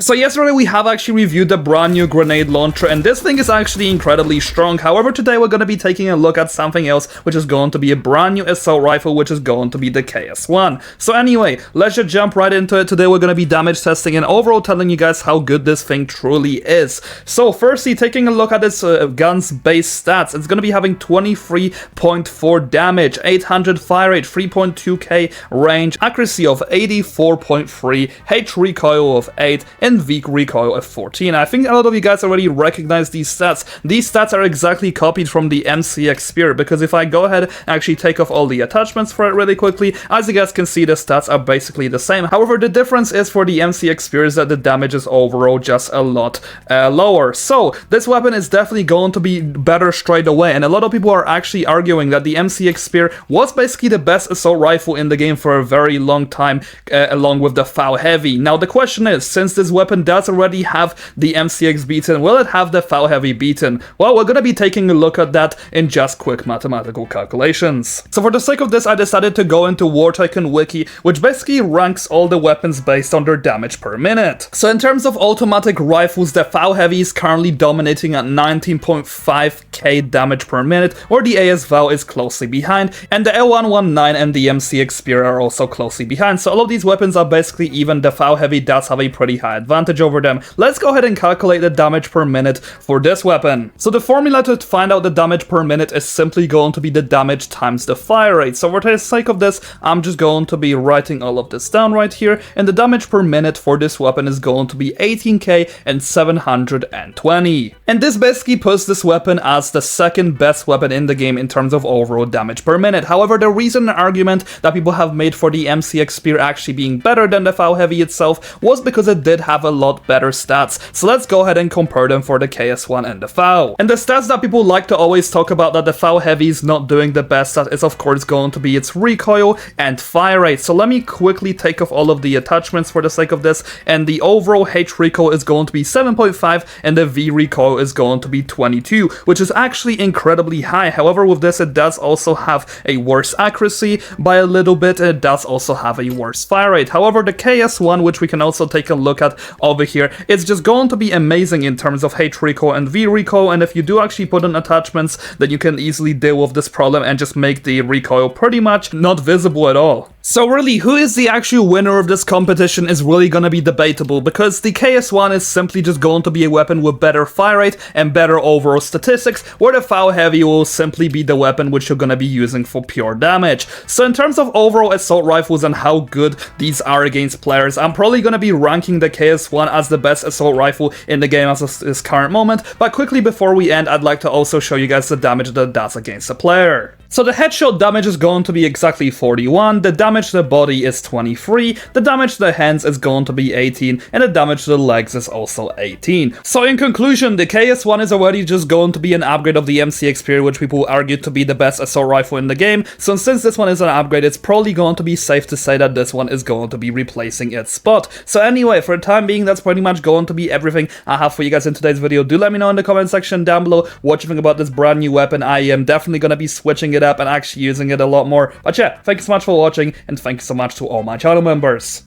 So yesterday we have actually reviewed the brand new grenade launcher, and this thing is actually incredibly strong. However, today we're going to be taking a look at something else, which is going to be a brand new assault rifle, which is going to be the KS-1. So anyway, let's just jump right into it. Today we're going to be damage testing and overall telling you guys how good this thing truly is. So firstly, taking a look at this gun's base stats, it's going to be having 23.4 damage, 800 fire rate, 3.2k range, accuracy of 84.3, H recoil of 8, and weak recoil of 14. I think a lot of you guys already recognize these stats. These stats are exactly copied from the MCX Spear, because if I go ahead and actually take off all the attachments for it really quickly, as you guys can see, the stats are basically the same. However, the difference is for the MCX Spear is that the damage is overall just a lot lower. So this weapon is definitely going to be better straight away, and a lot of people are actually arguing that the MCX Spear was basically the best assault rifle in the game for a very long time, along with the FAL Heavy. Now the question is, since this weapon does already have the MCX beaten, will it have the FAL Heavy beaten? Well, we're gonna be taking a look at that in just quick mathematical calculations. So for the sake of this, I decided to go into Tycoon Wiki, which basically ranks all the weapons based on their damage per minute. So in terms of automatic rifles, the FAL Heavy is currently dominating at 19.5k damage per minute, where the AS-VAL is closely behind, and the L119 and the MCX Spear are also closely behind. So all of these weapons are basically even. The FAL Heavy does have a pretty high advantage over them. Let's go ahead and calculate the damage per minute for this weapon. So the formula to find out the damage per minute is simply going to be the damage times the fire rate. So for the sake of this, I'm just going to be writing all of this down right here, and the damage per minute for this weapon is going to be 18k and 720. And this basically puts this weapon as the second best weapon in the game in terms of overall damage per minute. However, the reason and argument that people have made for the MCX Spear actually being better than the FAL Heavy itself was because it did have a lot better stats. So let's go ahead and compare them for the KS-1 and the FAL. And the stats that people like to always talk about that the FAL Heavy is not doing the best at is of course going to be its recoil and fire rate. So let me quickly take off all of the attachments for the sake of this, and the overall H recoil is going to be 7.5 and the V recoil is going to be 22, which is actually incredibly high. However, with this it does also have a worse accuracy by a little bit, and it does also have a worse fire rate. However, the KS-1, which we can also take a look at over here, it's just going to be amazing in terms of H recoil and V recoil, and if you do actually put in attachments, then you can easily deal with this problem and just make the recoil pretty much not visible at all. So really, who is the actual winner of this competition is really gonna be debatable, because the KS-1 is simply just going to be a weapon with better fire rate and better overall statistics, where the FAL Heavy will simply be the weapon which you're gonna be using for pure damage. So in terms of overall assault rifles and how good these are against players, I'm probably gonna be ranking the KS-1 as the best assault rifle in the game as of this current moment, but quickly before we end, I'd like to also show you guys the damage that it does against a player. So the headshot damage is going to be exactly 41, the damage to the body is 23, the damage to the hands is going to be 18, and the damage to the legs is also 18. So in conclusion, the KS-1 is already just going to be an upgrade of the MCX Spear, which people argue to be the best assault rifle in the game. So since this one is an upgrade, it's probably going to be safe to say that this one is going to be replacing its spot. So anyway, for the time being, that's pretty much going to be everything I have for you guys in today's video. Do let me know in the comment section down below what you think about this brand new weapon. I am definitely going to be switching it up and actually using it a lot more. But yeah, thank you so much for watching, and thank you so much to all my channel members.